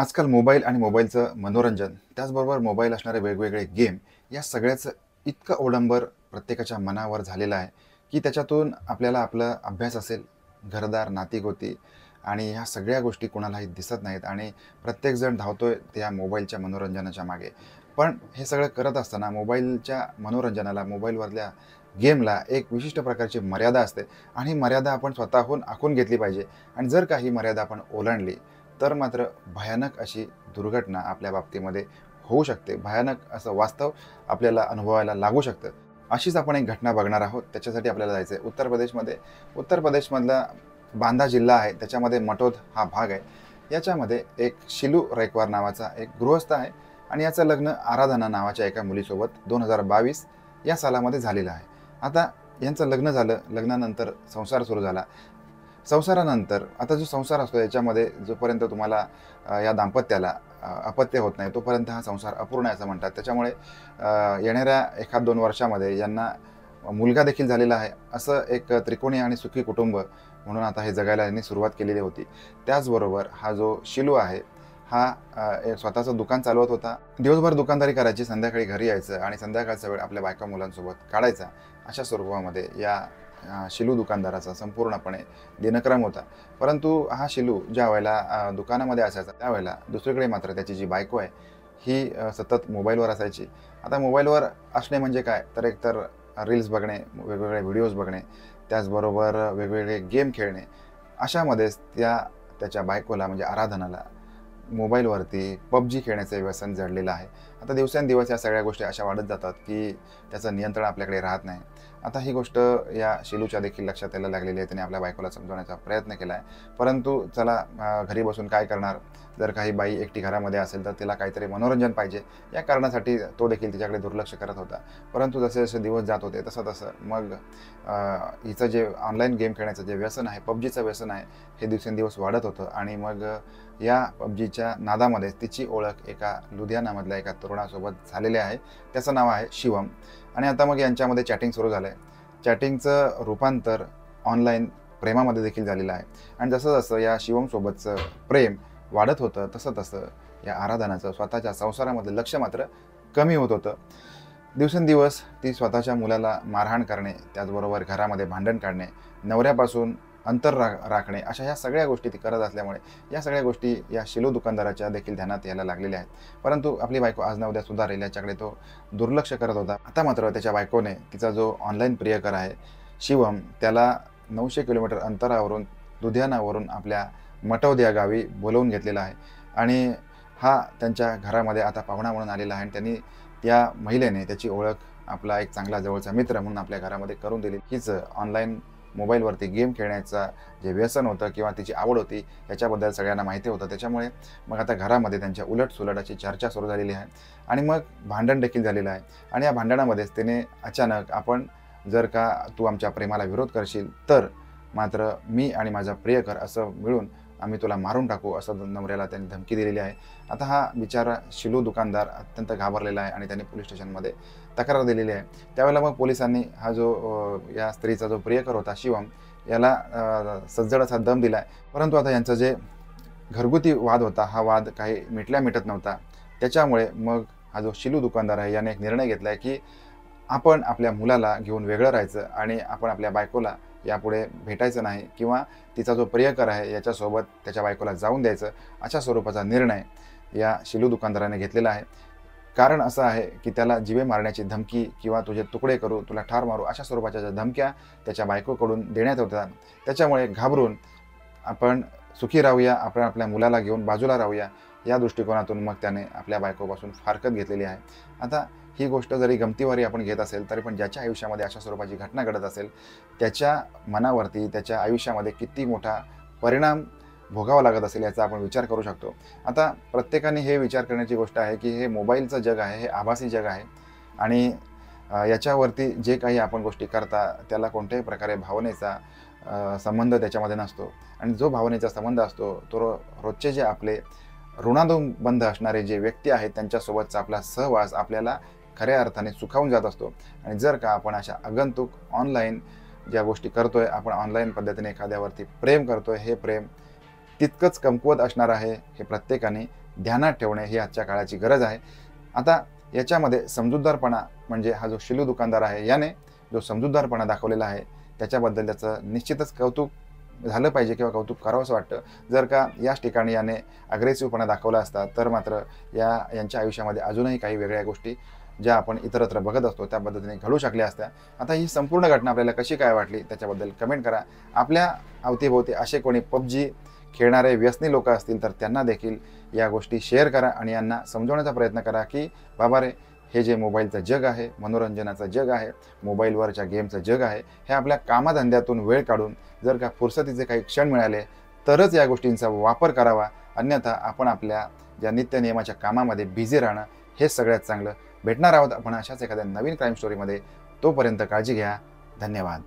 आजकाल मोबाईल आणि मोबाईलचं मनोरंजन, त्याचबरोबर मोबाईल असणारे वेगवेगळे गेम, या सगळ्याचं इतकं अवडंबर प्रत्येकाच्या मनावर झालेलं आहे, की त्याच्यातून आपल्याला आपला अभ्यास असेल, घरदार, नाती-गोती आणि ह्या सगळ्या गोष्टी कोणालाही दिसत नाहीत आणि प्रत्येकजण धावतोय त्या मोबाईलच्या मनोरंजनाच्या मागे. पण हे सगळं करत असताना मोबाईलच्या मनोरंजनाला, मोबाईलवरल्या गेमला एक विशिष्ट प्रकारची मर्यादा असते आणि ही मर्यादा आपण स्वतःहून आखून घेतली पाहिजे आणि जर का ही मर्यादा आपण ओलांडली, तर मात्र भयानक अशी दुर्घटना आपल्या बाबतीमध्ये होऊ शकते. भयानक असं वास्तव आपल्याला अनुभवायला लागू शकतं. अशीच आपण एक घटना बघणार आहोत. त्याच्यासाठी आपल्याला जायचं आहे उत्तर प्रदेशमध्ये. उत्तर प्रदेशमधला बांदा जिल्हा आहे. त्याच्यामध्ये मटोद हा भाग आहे. याच्यामध्ये एक शिलू रैकवार नावाचा एक गृहस्थ आहे आणि याचं लग्न आराधना नावाच्या एका मुलीसोबत 2022 या सालामध्ये झालेलं आहे. आता यांचं लग्न झालं. लग्नानंतर संसार सुरू झाला. संसारानंतर आता जो संसार असतो याच्यामध्ये जोपर्यंत तुम्हाला या दाम्पत्याला अपत्य होत नाही तोपर्यंत हा संसार अपूर्ण आहे असं म्हणतात. त्याच्यामुळे येणाऱ्या 1-2 वर्षामध्ये यांना मुलगा देखील झालेला आहे. असं एक त्रिकोणी आणि सुखी कुटुंब म्हणून आता हे जगायला यांनी सुरुवात केलेली होती. त्याचबरोबर हा जो शिलू आहे हा एक स्वतःचं दुकान चालवत होता. दिवसभर दुकानदारी करायची, संध्याकाळी घरी यायचं आणि संध्याकाळचा वेळ आपल्या बायका मुलांसोबत काढायचा. अशा स्वरूपामध्ये या शिलू दुकानदाराचा संपूर्णपणे दिनक्रम होता. परंतु हा शिलू ज्या वेळेला दुकानामध्ये असायचा त्यावेळेला दुसरीकडे मात्र त्याची जी बायको आहे ही सतत मोबाईलवर असायची. आता मोबाईलवर असणे म्हणजे काय, तर एकतर रील्स बघणे, वेगवेगळे व्हिडिओज बघणे, त्याचबरोबर वेगवेगळे गेम खेळणे. अशामध्येच त्याच्या बायकोला म्हणजे आराधनाला मोबाईलवरती PUBG खेळण्याचं व्यसन जडलेलं आहे. आता दिवसेंदिवस या सगळ्या गोष्टी अशा वाढत जातात, की त्याचं नियंत्रण आपल्याकडे राहत नाही. आता ही गोष्ट या शिलूच्या देखील लक्षात यायला लागलेली आहे. त्याने आपल्या बायकोला समजवण्याचा प्रयत्न केला आहे. परंतु चला घरी बसून काय करणार? जर काही बाई एकटी घरामध्ये असेल तर तिला काहीतरी मनोरंजन पाहिजे. या कारणासाठी तो देखील तिच्याकडे दुर्लक्ष करत होता. परंतु जसे-जसे दिवस जात होते तसं-तसं मग हिचं जे ऑनलाईन गेम खेळण्याचं जे व्यसन आहे, PUBGचं व्यसन आहे, हे दिवसेंदिवस वाढत होतं आणि मग या PUBGच्या नादामध्ये तिची ओळख एका लुधियानामधल्या एका तरुणासोबत झालेली आहे. त्याचं नाव आहे शिवम आणि आता मग यांच्यामध्ये चॅटिंग सुरू झालं आहे. चॅटिंगचं रूपांतर ऑनलाईन प्रेमामध्ये देखील झालेलं आहे आणि जसं-जसं या शिवमसोबतचं प्रेम वाढत होतं तसं-तसं या आराधनाचं स्वतःच्या संसारामधलं लक्ष मात्र कमी होत होतं. दिवसेंदिवस ती स्वतःच्या मुलाला मारहाण करणे, त्याचबरोबर घरामध्ये भांडण काढणे, नवऱ्यापासून अंतर राखणे, अशा ह्या सगळ्या गोष्टी ती करत असल्यामुळे या सगळ्या गोष्टी या शिलू दुकानदाराच्या देखील ध्यानात यायला लागलेल्या आहेत. परंतु आपली बायको आज ना उद्या सुधारेल याच्याकडे तो दुर्लक्ष करत होता. आता मात्र त्याच्या बायकोने तिचा जो ऑनलाईन प्रियकर आहे शिवम, त्याला 900 किलोमीटर अंतरावरून लुधियानावरून आपल्या मटौद या गावी बोलावून घेतलेला आहे आणि हा त्यांच्या घरामध्ये आता पाहुणा म्हणून आलेला आहे आणि त्यांनी त्या महिलेने त्याची ओळख आपला एक चांगला जवळचा मित्र म्हणून आपल्या घरामध्ये करून दिली. हीच ऑनलाईन मोबाईलवरती गेम खेळण्याचं जे व्यसन होतं किंवा तिची आवड होती याच्याबद्दल सगळ्यांना माहिती होतं. त्याच्यामुळे मग आता घरामध्ये त्यांच्या उलट-सुलट अशी चर्चा सुरू झालेली आहे आणि मग भांडण देखील झालेलं आहे आणि या भांडणामध्येच त्याने अचानक, आपण जर का तू आमच्या प्रेमाला विरोध करशील तर मात्र मी आणि माझा प्रियकर असं मिळून आम्ही तुला मारून टाकू, असं नवऱ्याला त्यांनी धमकी दिलेली आहे. आता हा बिचारा शिलू दुकानदार अत्यंत घाबरलेला आहे आणि त्यांनी पोलीस स्टेशनमध्ये तक्रार दिलेली आहे. त्यावेळेला मग पोलिसांनी हा जो या स्त्रीचा जो प्रियकर होता शिवम, याला सज्जड असा दम दिला आहे. परंतु आता यांचं जे घरगुती वाद होता, हा वाद काही मिटत नव्हता. त्याच्यामुळे मग हा जो शिलू दुकानदार आहे याने एक निर्णय घेतला आहे, की आपण आपल्या मुलाला घेऊन वेगळं राहायचं आणि आपण आपल्या बायकोला यापुढे भेटायचं नाही किंवा तिचा जो प्रियकर आहे याच्यासोबत त्याच्या बायकोला जाऊन द्यायचं, अशा स्वरूपाचा निर्णय या शिलू दुकानदाराने घेतलेला आहे. कारण असं आहे, की त्याला जीवे मारण्याची धमकी किंवा तुझे तुकडे करू, तुला ठार मारू, अशा स्वरूपाच्या ज्या धमक्या त्याच्या बायकोकडून देण्यात होत्या. त्याच्यामुळे घाबरून आपण सुखी राहूया, आपण आपल्या मुलाला घेऊन बाजूला राहूया, या दृष्टिकोनातून मग त्याने आपल्या बायकोपासून फारकत घेतलेली आहे. आता ही गोष्ट जरी गमतीवारी आपण घेत असेल तरी पण ज्याच्या आयुष्यामध्ये अशा स्वरूपाची घटना घडत असेल त्याच्या मनावरती, त्याच्या आयुष्यामध्ये किती मोठा परिणाम भोगावा लागत असेल याचा आपण विचार करू शकतो. आता प्रत्येकाने हे विचार करण्याची गोष्ट आहे, की हे मोबाईलचं जग आहे, हे आभासी जग आहे आणि याच्यावरती जे काही आपण गोष्टी करता त्याला कोणत्याही प्रकारे भावनेचा संबंध त्याच्यामध्ये नसतो आणि जो भावनेचा संबंध असतो तो रोजचे जे आपले ऋणानुबंध असणारे जे व्यक्ती आहेत त्यांच्यासोबतचा आपला सहवास आपल्याला खऱ्या अर्थाने सुखावून जात असतो. आणि जर का आपण अशा आगंतुक ऑनलाईन ज्या गोष्टी करतोय, आपण ऑनलाईन पद्धतीने एखाद्यावरती प्रेम करतोय, हे प्रेम तितकंच कमकुवत असणार आहे, हे प्रत्येकाने ध्यानात ठेवणे ही आजच्या काळाची गरज आहे. आता याच्यामध्ये समजूतदारपणा म्हणजे हा जो शिलू दुकानदार आहे, याने जो समजूतदारपणा दाखवलेला आहे त्याच्याबद्दल त्याचं निश्चितच कौतुक झालं पाहिजे किंवा कौतुक करावंसं वाटतं. जर का याच ठिकाणी याने अग्रेसिव्हपणा दाखवला असता तर मात्र यांच्या आयुष्यामध्ये अजूनही काही वेगळ्या गोष्टी ज्या आपण इतरत्र बघत असतो त्या पद्धतीने घडू शकल्या असत्या. आता ही संपूर्ण घटना आपल्याला कशी काय वाटली त्याच्याबद्दल कमेंट करा. आपल्या अवतीभोवती असे कोणी PUBG खेळणारे व्यसनी लोक असतील तर त्यांना देखील या गोष्टी शेअर करा आणि यांना समजवण्याचा प्रयत्न करा की बाबा रे, हे जे मोबाईलचं जग आहे, मनोरंजनाचं जग आहे, मोबाईलवरच्या गेमचं जग आहे, हे आपल्या कामधंद्यातून वेळ काढून जर का फुरसतीचे काही क्षण मिळाले तरच या गोष्टींचा वापर करावा. अन्यथा आपण आपल्या ज्या नित्यनियमाच्या कामामध्ये बिझी राहणं हेच सगळ्यात चांगलं. भेटणार आहोत आपण अशाच एखाद्या नवीन क्राईम स्टोरीमध्ये. तोपर्यंत काळजी घ्या. धन्यवाद.